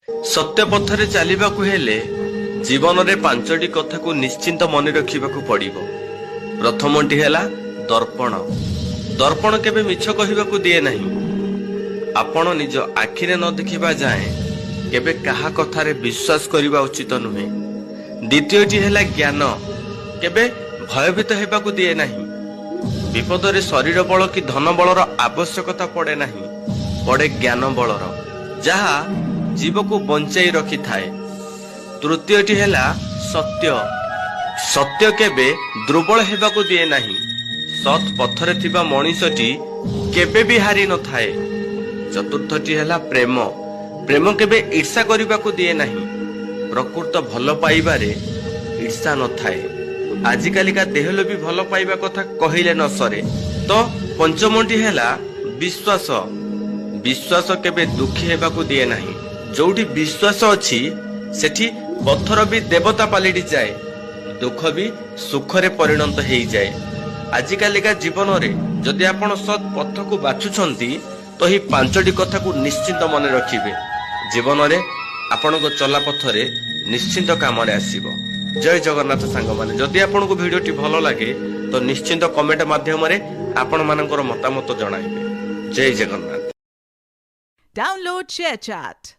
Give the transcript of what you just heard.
सत्य पथरे चलिबाकु हेले जीवन रे पांचटी कथा को निश्चिंत मन रखिबाकु पड़िबो। प्रथमटी हैला दर्पण। दर्पण केबे मिछ कहिबाकु दिए नहीं। आपण निज आखिरे न देखिबा जाए केबे काहा कथारे विश्वास करिबा उचित नुहे। द्वितीयटी हैला ज्ञान। केबे भयभीत हेबाकु दिए नहीं। विपदरे शरीर बल कि धन बलर आवश्यकता पड़े नहीं, पड़े ज्ञान बलर जहा जीव को बंचाई रखि थाए। तृतीयटी हैला सत्य। सत्य केबे दुर्बल हेबाकु दिए नहीं। सत पथरे थिबा मनीषटी केबे भी हारि न थाए। चतुर्थटी हैला प्रेम। प्रेम केबे ईर्षा करिबाकु दिए नहीं। प्रकृत भल पाइबारे ईर्षा न थाए। आजिकाली का देहलो भी भल पाइबा कथा कहिले न सरे। तो पंचमटी हैला विश्वास। विश्वास केबे दुखी हेबाकु दिए नहीं। जोठी विश्वास अछि सेठी पत्थर भी देवता पालिटी जाए, दुख भी सुखरे परिणत हो जाए। आजिकालिका जीवन रे जदि आपण सत पथ को बाछुछंती तो ही पांचटी कथा को निश्चिंत मन रखिबे। जीवन रे आपण को चला पथरे निश्चिंत काम रे आसीबो। जय जगन्नाथ सांग माने। जदि आपण को वीडियोटी भलो लागे तो निश्चिंत कमेंट माध्यम रे आपण मानकर मतामत जणाइबे। जय जगन्नाथ। Download ShareChat.